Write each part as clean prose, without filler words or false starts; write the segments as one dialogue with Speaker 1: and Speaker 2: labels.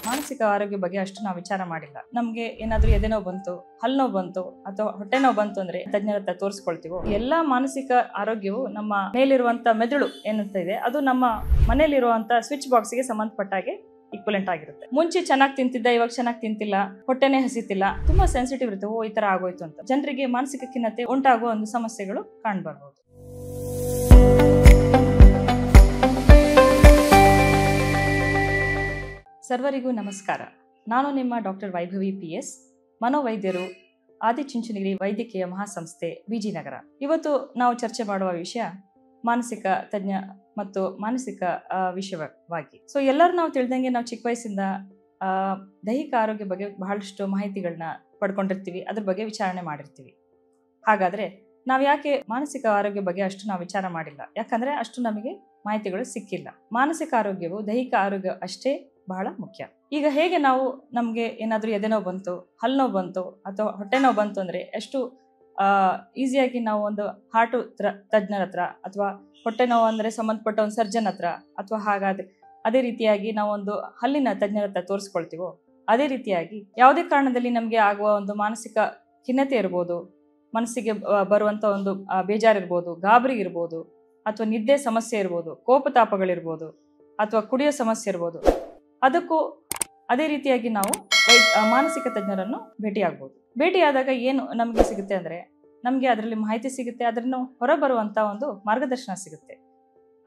Speaker 1: ಮಾನಸಿಕ ಆರೋಗ್ಯ ಬಗ್ಗೆ ಅಷ್ಟು ನಾವು ವಿಚಾರ ಮಾಡಿಲ್ಲ. ನಮಗೆ ಏನಾದರೂ ಎದೆ ನೋವು ಬಂತು, ಹಲ್ಲು ನೋವು ಬಂತು ಅಥವಾ ಹೊಟ್ಟೆ ನೋವು ಬಂತು ಅಂದ್ರೆ ತಜ್ಞರ ಹತ್ರ ತೋರಿಸ್ಕೊಳ್ತೀವೋ. ಎಲ್ಲಾ ಮಾನಸಿಕ ಆರೋಗ್ಯವು ನಮ್ಮ ಮೇಲಿರುವಂತ ಮೆದುಳು ಏನಂತ ಇದೆ ಅದು ನಮ್ಮ ಮನೆಯಲ್ಲಿರುವಂತ ಸ್ವಿಚ್ ಬಾಕ್ಸ್ಗೆ ಸಂಬಂಧಪಟ್ಟಾಗೆ ಈಕ್ವಲೆಂಟ್ ಆಗಿರುತ್ತೆ. ಮುಂಚೆ ಚೆನ್ನಾಗಿ ತಿಂತಿದ್ದ, ಇವಾಗ ಚೆನ್ನಾಗಿ ತಿಂತಿಲ್ಲ, ಹೊಟ್ಟೆನೇ ಹಸಿತಿಲ್ಲ, ತುಂಬಾ ಸೆನ್ಸಿಟಿವ್ ಇರುತ್ತೆ. ಓ, ಈ ತರ ಆಗೋಯ್ತು ಅಂತ ಜನರಿಗೆ ಮಾನಸಿಕ ಖಿನ್ನತೆ ಉಂಟಾಗುವ ಒಂದು ಸಮಸ್ಯೆಗಳು ಕಾಣ್ಬರ್ಬೋದು. ಸರ್ವರಿಗೂ ನಮಸ್ಕಾರ. ನಾನು ನಿಮ್ಮ ಡಾಕ್ಟರ್ ವೈಭವಿ PS, ಮನೋವೈದ್ಯರು, ಆದಿಚುಂಚನಗಿರಿ ವೈದ್ಯಕೀಯ ಮಹಾಸಂಸ್ಥೆ, ವಿಜಿನಗರ. ಇವತ್ತು ನಾವು ಚರ್ಚೆ ಮಾಡುವ ವಿಷಯ ಮಾನಸಿಕ ತಜ್ಞ ಮತ್ತು ಮಾನಸಿಕ ವಿಷಯವಾಗಿ. ಎಲ್ಲರೂ ನಾವು ತಿಳಿದಂಗೆ ನಾವು ಚಿಕ್ಕ ವಯಸ್ಸಿಂದ ದೈಹಿಕ ಆರೋಗ್ಯ ಬಗ್ಗೆ ಬಹಳಷ್ಟು ಮಾಹಿತಿಗಳನ್ನ ಪಡ್ಕೊಂಡಿರ್ತೀವಿ, ಅದ್ರ ಬಗ್ಗೆ ವಿಚಾರಣೆ ಮಾಡಿರ್ತೀವಿ. ಹಾಗಾದ್ರೆ ನಾವು ಯಾಕೆ ಮಾನಸಿಕ ಆರೋಗ್ಯ ಬಗ್ಗೆ ಅಷ್ಟು ನಾವು ವಿಚಾರ ಮಾಡಿಲ್ಲ? ಯಾಕಂದ್ರೆ ಅಷ್ಟು ನಮಗೆ ಮಾಹಿತಿಗಳು ಸಿಕ್ಕಿಲ್ಲ. ಮಾನಸಿಕ ಆರೋಗ್ಯವು ದೈಹಿಕ ಆರೋಗ್ಯ ಅಷ್ಟೇ ಬಹಳ ಮುಖ್ಯ. ಈಗ ಹೇಗೆ ನಾವು ನಮಗೆ ಏನಾದರೂ ಎದೆ ನೋವು ಬಂತು, ಹಲ್ಲು ನೋವು ಬಂತು ಅಥವಾ ಹೊಟ್ಟೆ ನೋವು ಬಂತು ಅಂದ್ರೆ ಎಷ್ಟು ಈಸಿಯಾಗಿ ನಾವು ಒಂದು ಹಾರ್ಟ್ ತಜ್ಞರ ಹತ್ರ ಅಥವಾ ಹೊಟ್ಟೆ ನೋವು ಅಂದ್ರೆ ಸಂಬಂಧಪಟ್ಟ ಒಂದು ಸರ್ಜನ್ ಹತ್ರ ಅಥವಾ ಹಾಗಾದ್ರೆ ಅದೇ ರೀತಿಯಾಗಿ ನಾವು ಒಂದು ಹಲ್ಲಿನ ತಜ್ಞರ ಹತ್ರ ತೋರಿಸ್ಕೊಳ್ತೀವೋ, ಅದೇ ರೀತಿಯಾಗಿ ಯಾವುದೇ ಕಾರಣದಲ್ಲಿ ನಮಗೆ ಆಗುವ ಒಂದು ಮಾನಸಿಕ ಖಿನ್ನತೆ ಇರ್ಬೋದು, ಮನಸ್ಸಿಗೆ ಬರುವಂತ ಒಂದು ಬೇಜಾರಿರ್ಬೋದು, ಗಾಬರಿ ಇರ್ಬೋದು, ಅಥವಾ ನಿದ್ದೆ ಸಮಸ್ಯೆ ಇರ್ಬೋದು, ಕೋಪತಾಪಗಳಿರ್ಬೋದು, ಅಥವಾ ಕುಡಿಯೋ ಸಮಸ್ಯೆ ಇರ್ಬೋದು, ಅದಕ್ಕೂ ಅದೇ ರೀತಿಯಾಗಿ ನಾವು ಮಾನಸಿಕ ತಜ್ಞರನ್ನು ಭೇಟಿಯಾಗ್ಬೋದು. ಭೇಟಿಯಾದಾಗ ಏನು ನಮಗೆ ಸಿಗುತ್ತೆ ಅಂದರೆ ನಮಗೆ ಅದರಲ್ಲಿ ಮಾಹಿತಿ ಸಿಗುತ್ತೆ, ಅದನ್ನು ಹೊರಬರುವಂಥ ಒಂದು ಮಾರ್ಗದರ್ಶನ ಸಿಗುತ್ತೆ.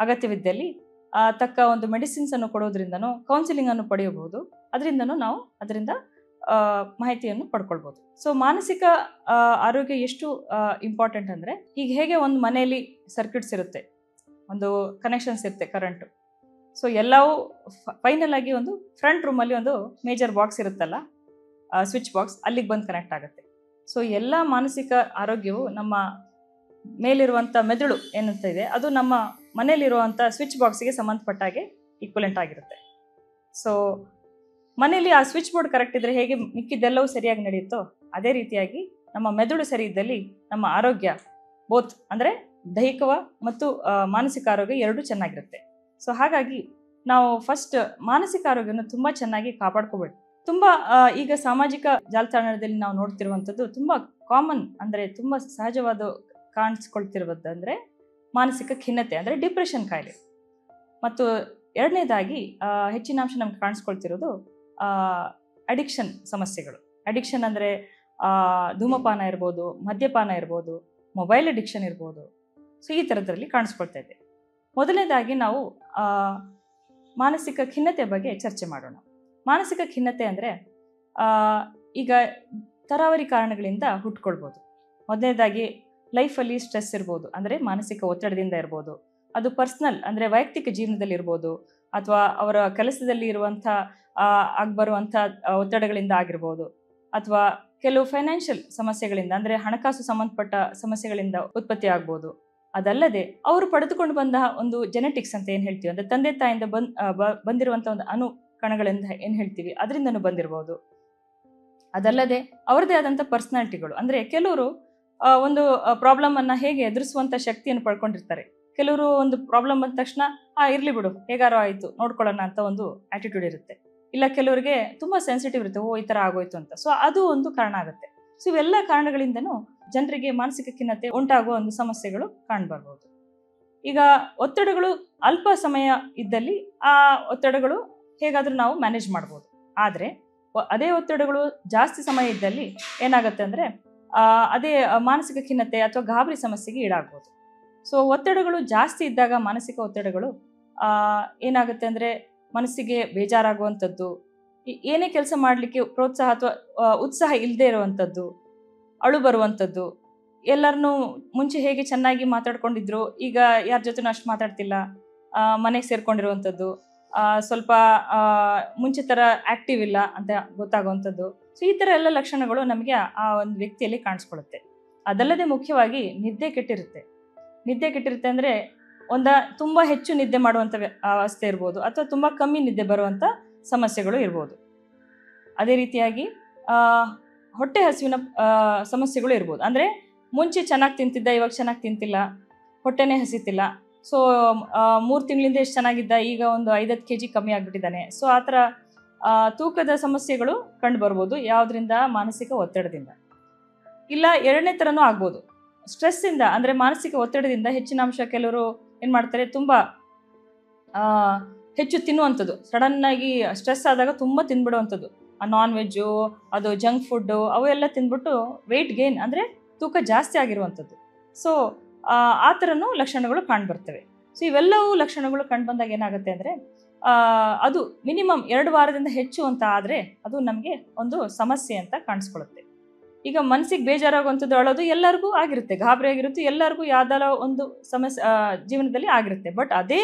Speaker 1: ಅಗತ್ಯವಿದ್ದಲ್ಲಿ ತಕ್ಕ ಒಂದು ಮೆಡಿಸಿನ್ಸ್ ಅನ್ನು ಕೊಡೋದ್ರಿಂದನೂ, ಕೌನ್ಸಿಲಿಂಗ್ ಅನ್ನು ಪಡೆಯಬಹುದು, ಅದರಿಂದನೂ ನಾವು ಅದರಿಂದ ಮಾಹಿತಿಯನ್ನು ಪಡ್ಕೊಳ್ಬೋದು. ಮಾನಸಿಕ ಆರೋಗ್ಯ ಎಷ್ಟು ಇಂಪಾರ್ಟೆಂಟ್ ಅಂದರೆ, ಈಗ ಹೇಗೆ ಒಂದು ಮನೆಯಲ್ಲಿ ಸರ್ಕ್ಯೂಟ್ಸ್ ಇರುತ್ತೆ, ಒಂದು ಕನೆಕ್ಷನ್ಸ್ ಇರುತ್ತೆ, ಕರೆಂಟು. ಎಲ್ಲವೂ ಫೈನಲ್ ಆಗಿ ಒಂದು ಫ್ರಂಟ್ ರೂಮಲ್ಲಿ ಒಂದು ಮೇಜರ್ ಬಾಕ್ಸ್ ಇರುತ್ತಲ್ಲ, ಸ್ವಿಚ್ ಬಾಕ್ಸ್, ಅಲ್ಲಿಗೆ ಬಂದು ಕನೆಕ್ಟ್ ಆಗುತ್ತೆ. ಎಲ್ಲ ಮಾನಸಿಕ ಆರೋಗ್ಯವು ನಮ್ಮ ಮೇಲಿರುವಂಥ ಮೆದುಳು ಏನಂತ ಇದೆ ಅದು ನಮ್ಮ ಮನೆಯಲ್ಲಿರುವಂಥ ಸ್ವಿಚ್ ಬಾಕ್ಸ್ಗೆ ಸಂಬಂಧಪಟ್ಟಾಗೆ ಈಕ್ವಲೆಂಟ್ ಆಗಿರುತ್ತೆ. ಮನೆಯಲ್ಲಿ ಆ ಸ್ವಿಚ್ ಬೋರ್ಡ್ ಕರೆಕ್ಟ್ ಇದ್ರೆ ಹೇಗೆ ಮಿಕ್ಕಿದ್ದೆಲ್ಲವೂ ಸರಿಯಾಗಿ ನಡೆಯುತ್ತೋ, ಅದೇ ರೀತಿಯಾಗಿ ನಮ್ಮ ಮೆದುಳು ಸರಿ ಇದ್ದಲ್ಲಿ ನಮ್ಮ ಆರೋಗ್ಯ ಬೋತ್ ಅಂದರೆ ದೈಹಿಕ ಮತ್ತು ಮಾನಸಿಕ ಆರೋಗ್ಯ ಎರಡೂ ಚೆನ್ನಾಗಿರುತ್ತೆ. ಹಾಗಾಗಿ ನಾವು ಫಸ್ಟ್ ಮಾನಸಿಕ ಆರೋಗ್ಯನ ತುಂಬ ಚೆನ್ನಾಗಿ ಕಾಪಾಡ್ಕೋಬೇಕು. ತುಂಬ ಈಗ ಸಾಮಾಜಿಕ ಜಾಲತಾಣದಲ್ಲಿ ನಾವು ನೋಡ್ತಿರುವಂಥದ್ದು ತುಂಬ ಕಾಮನ್ ಅಂದರೆ ತುಂಬ ಸಹಜವಾದ ಕಾಣಿಸ್ಕೊಳ್ತಿರುವುದಂದರೆ ಮಾನಸಿಕ ಖಿನ್ನತೆ ಅಂದರೆ ಡಿಪ್ರೆಷನ್ ಕಾಯಿಲೆ. ಮತ್ತು ಎರಡನೇದಾಗಿ ಹೆಚ್ಚಿನ ಅಂಶ ನಮ್ಗೆ ಕಾಣಿಸ್ಕೊಳ್ತಿರೋದು ಅಡಿಕ್ಷನ್ ಸಮಸ್ಯೆಗಳು. ಅಡಿಕ್ಷನ್ ಅಂದರೆ ಧೂಮಪಾನ ಇರ್ಬೋದು, ಮದ್ಯಪಾನ ಇರ್ಬೋದು, ಮೊಬೈಲ್ ಅಡಿಕ್ಷನ್ ಇರ್ಬೋದು. ಈ ಥರದ್ರಲ್ಲಿ ಕಾಣಿಸ್ಕೊಳ್ತಾ ಇದೆ. ಮೊದಲನೇದಾಗಿ ನಾವು ಮಾನಸಿಕ ಖಿನ್ನತೆ ಬಗ್ಗೆ ಚರ್ಚೆ ಮಾಡೋಣ. ಮಾನಸಿಕ ಖಿನ್ನತೆ ಅಂದರೆ ಈಗ ತರಾವರಿ ಕಾರಣಗಳಿಂದ ಹುಟ್ಕೊಳ್ಬೋದು. ಮೊದಲನೇದಾಗಿ ಲೈಫಲ್ಲಿ ಸ್ಟ್ರೆಸ್ ಇರ್ಬೋದು, ಅಂದರೆ ಮಾನಸಿಕ ಒತ್ತಡದಿಂದ ಇರ್ಬೋದು. ಅದು ಪರ್ಸ್ನಲ್ ಅಂದರೆ ವೈಯಕ್ತಿಕ ಜೀವನದಲ್ಲಿ ಇರ್ಬೋದು, ಅಥವಾ ಅವರ ಕೆಲಸದಲ್ಲಿ ಇರುವಂಥ ಆಗ್ಬರುವಂಥ ಒತ್ತಡಗಳಿಂದ ಆಗಿರ್ಬೋದು, ಅಥವಾ ಕೆಲವು ಫೈನಾನ್ಷಿಯಲ್ ಸಮಸ್ಯೆಗಳಿಂದ ಅಂದರೆ ಹಣಕಾಸು ಸಂಬಂಧಪಟ್ಟ ಸಮಸ್ಯೆಗಳಿಂದ ಉತ್ಪತ್ತಿ ಆಗ್ಬೋದು. ಅದಲ್ಲದೆ ಅವರು ಪಡೆದುಕೊಂಡು ಬಂದ ಒಂದು ಜೆನೆಟಿಕ್ಸ್ ಅಂತ ಏನು ಹೇಳ್ತೀವಿ, ಅಂದರೆ ತಂದೆ ತಾಯಿಂದ ಬಂದಿರುವಂಥ ಒಂದು ಅಣುಕಣಗಳಿಂದ ಏನು ಹೇಳ್ತೀವಿ, ಅದರಿಂದನೂ ಬಂದಿರ್ಬೋದು. ಅದಲ್ಲದೆ ಅವರದೇ ಆದಂಥ ಪರ್ಸನಾಲಿಟಿಗಳು, ಅಂದರೆ ಕೆಲವರು ಒಂದು ಪ್ರಾಬ್ಲಮನ್ನು ಹೇಗೆ ಎದುರಿಸುವಂಥ ಶಕ್ತಿಯನ್ನು ಪಡ್ಕೊಂಡಿರ್ತಾರೆ. ಕೆಲವರು ಒಂದು ಪ್ರಾಬ್ಲಮ್ ಬಂದ ತಕ್ಷಣ ಇರಲಿ ಬಿಡು, ಹೇಗಾರೋ ಆಯಿತು ನೋಡ್ಕೊಳ್ಳೋಣ ಅಂತ ಒಂದು ಆ್ಯಟಿಟ್ಯೂಡ್ ಇರುತ್ತೆ. ಇಲ್ಲ ಕೆಲವರಿಗೆ ತುಂಬ ಸೆನ್ಸಿಟಿವ್ ಇರುತ್ತೆ, ಓ, ಈ ಥರ ಆಗೋಯ್ತು ಅಂತ. ಅದು ಒಂದು ಕಾರಣ ಆಗುತ್ತೆ. ಇವೆಲ್ಲ ಕಾರಣಗಳಿಂದನೂ ಜನರಿಗೆ ಮಾನಸಿಕ ಖಿನ್ನತೆ ಉಂಟಾಗುವ ಒಂದು ಸಮಸ್ಯೆಗಳು ಕಾಣ್ಬರ್ಬೋದು. ಈಗ ಒತ್ತಡಗಳು ಅಲ್ಪ ಸಮಯ ಇದ್ದಲ್ಲಿ ಆ ಒತ್ತಡಗಳು ಹೇಗಾದರೂ ನಾವು ಮ್ಯಾನೇಜ್ ಮಾಡ್ಬೋದು. ಆದರೆ ಅದೇ ಒತ್ತಡಗಳು ಜಾಸ್ತಿ ಸಮಯ ಇದ್ದಲ್ಲಿ ಏನಾಗುತ್ತೆ ಅಂದರೆ ಅದೇ ಮಾನಸಿಕ ಖಿನ್ನತೆ ಅಥವಾ ಗಾಬರಿ ಸಮಸ್ಯೆಗೆ ಈಡಾಗ್ಬೋದು. ಒತ್ತಡಗಳು ಜಾಸ್ತಿ ಇದ್ದಾಗ ಮಾನಸಿಕ ಒತ್ತಡಗಳು ಏನಾಗುತ್ತೆ ಅಂದರೆ ಮನಸ್ಸಿಗೆ ಬೇಜಾರಾಗುವಂಥದ್ದು, ಏನೇ ಕೆಲಸ ಮಾಡಲಿಕ್ಕೆ ಪ್ರೋತ್ಸಾಹ ಅಥವಾ ಉತ್ಸಾಹ ಇಲ್ಲದೆ ಇರುವಂಥದ್ದು, ಅಳು ಬರುವಂಥದ್ದು, ಎಲ್ಲರನ್ನೂ ಮುಂಚೆ ಹೇಗೆ ಚೆನ್ನಾಗಿ ಮಾತಾಡ್ಕೊಂಡಿದ್ರು ಈಗ ಯಾರ ಜೊತೆನೂ ಅಷ್ಟು ಮಾತಾಡ್ತಿಲ್ಲ, ಮನೆಗೆ ಸೇರ್ಕೊಂಡಿರುವಂಥದ್ದು, ಸ್ವಲ್ಪ ಮುಂಚೆ ಥರ ಆ್ಯಕ್ಟಿವ್ ಇಲ್ಲ ಅಂತ ಗೊತ್ತಾಗುವಂಥದ್ದು. ಈ ಥರ ಎಲ್ಲ ಲಕ್ಷಣಗಳು ನಮಗೆ ಆ ಒಂದು ವ್ಯಕ್ತಿಯಲ್ಲಿ ಕಾಣಿಸ್ಕೊಳ್ಳುತ್ತೆ. ಅದಲ್ಲದೆ ಮುಖ್ಯವಾಗಿ ನಿದ್ದೆ ಕೆಟ್ಟಿರುತ್ತೆ ಅಂದರೆ ತುಂಬ ಹೆಚ್ಚು ನಿದ್ದೆ ಮಾಡುವಂಥ ಅವಸ್ಥೆ ಇರ್ಬೋದು, ಅಥವಾ ತುಂಬ ಕಮ್ಮಿ ನಿದ್ದೆ ಬರುವಂಥ ಸಮಸ್ಯೆಗಳು ಇರ್ಬೋದು. ಅದೇ ರೀತಿಯಾಗಿ ಹೊಟ್ಟೆ ಹಸಿವಿನ ಸಮಸ್ಯೆಗಳು ಇರ್ಬೋದು, ಅಂದರೆ ಮುಂಚೆ ಚೆನ್ನಾಗಿ ತಿಂತಿದ್ದ, ಇವಾಗ ಚೆನ್ನಾಗಿ ತಿಂತಿಲ್ಲ, ಹೊಟ್ಟೆನೇ ಹಸಿತಿಲ್ಲ. 3 ತಿಂಗಳಿಂದ ಎಷ್ಟು ಚೆನ್ನಾಗಿದ್ದ, ಈಗ ಒಂದು 5-10 kg ಕಮ್ಮಿ ಆಗಿಬಿಟ್ಟಿದ್ದಾನೆ. ಆ ಥರ ತೂಕದ ಸಮಸ್ಯೆಗಳು ಕಂಡು ಬರ್ಬೋದು. ಯಾವುದರಿಂದ? ಮಾನಸಿಕ ಒತ್ತಡದಿಂದ. ಇಲ್ಲ ಎರಡನೇ ಥರನೂ ಆಗ್ಬೋದು, ಸ್ಟ್ರೆಸ್ಸಿಂದ, ಅಂದರೆ ಮಾನಸಿಕ ಒತ್ತಡದಿಂದ ಹೆಚ್ಚಿನ ಅಂಶ ಕೆಲವರು ಏನು ಮಾಡ್ತಾರೆ, ತುಂಬ ಹೆಚ್ಚು ತಿನ್ನುವಂಥದ್ದು, ಸಡನ್ನಾಗಿ ಸ್ಟ್ರೆಸ್ ಆದಾಗ ತುಂಬ ತಿಂದ್ಬಿಡುವಂಥದ್ದು, ನಾನ್ ವೆಜ್ಜು, ಅದು ಜಂಕ್ ಫುಡ್ಡು, ಅವೆಲ್ಲ ತಿಂದ್ಬಿಟ್ಟು ವೆಯ್ಟ್ ಗೇನ್ ಅಂದರೆ ತೂಕ ಜಾಸ್ತಿ ಆಗಿರುವಂಥದ್ದು. ಸೊ ಆ ಥರನೂ ಲಕ್ಷಣಗಳು ಕಾಣ್ಬರ್ತವೆ. ಸೊ ಇವೆಲ್ಲವೂ ಲಕ್ಷಣಗಳು ಕಂಡುಬಂದಾಗ ಏನಾಗುತ್ತೆ ಅಂದರೆ ಅದು ಮಿನಿಮಮ್ 2 ವಾರದಿಂದ ಹೆಚ್ಚು ಅಂತ ಆದರೆ ಅದು ನಮಗೆ ಒಂದು ಸಮಸ್ಯೆ ಅಂತ ಕಾಣಿಸ್ಕೊಳ್ಳುತ್ತೆ. ಈಗ ಮನಸ್ಸಿಗೆ ಬೇಜಾರಾಗುವಂಥದ್ದು, ಅಳೋದು ಎಲ್ಲರಿಗೂ ಆಗಿರುತ್ತೆ, ಗಾಬರಿ ಆಗಿರುತ್ತೆ, ಎಲ್ಲರಿಗೂ ಯಾವ್ದಾರ ಒಂದು ಸಮಸ್ಯೆ ಜೀವನದಲ್ಲಿ ಆಗಿರುತ್ತೆ. ಬಟ್ ಅದೇ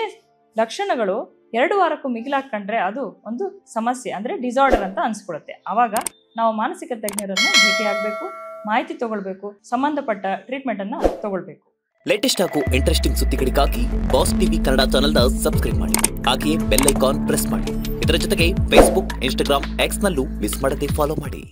Speaker 1: ಲಕ್ಷಣಗಳು 2 ವಾರಕ್ಕೂ ಮಿಗಿಲಾಗಿ ಕಂಡ್ರೆ ಅದು ಒಂದು ಸಮಸ್ಯೆ, ಅಂದರೆ ಡಿಸಾರ್ಡರ್ ಅಂತ ಅನಿಸ್ಕೊಳ್ಳುತ್ತೆ. ಆವಾಗ ನಾವು ಮಾನಸಿಕ ತಜ್ಞರನ್ನು ಭೇಟಿಯಾಗಬೇಕು, ಮಾಹಿತಿ ತಗೊಳ್ಬೇಕು, ಸಂಬಂಧಪಟ್ಟ ಟ್ರೀಟ್ಮೆಂಟನ್ನು ತಗೊಳ್ಬೇಕು.
Speaker 2: ಲೇಟೆಸ್ಟ್ ಹಾಗೂ ಇಂಟ್ರೆಸ್ಟಿಂಗ್ ಸುದ್ದಿಗಳಿಗಾಗಿ ಬಾಸ್ ಟಿವಿ ಕನ್ನಡ ಚಾನೆಲ್ನ ಸಬ್ಸ್ಕ್ರೈಬ್ ಮಾಡಿ. ಹಾಗೆಯೇ ಬೆಲ್ ಐಕಾನ್ ಪ್ರೆಸ್ ಮಾಡಿ. ಇದರ ಜೊತೆಗೆ ಫೇಸ್ಬುಕ್, ಇನ್ಸ್ಟಾಗ್ರಾಮ್, ಎಕ್ಸ್ನಲ್ಲೂ ಮಿಸ್ ಮಾಡದೆ ಫಾಲೋ ಮಾಡಿ.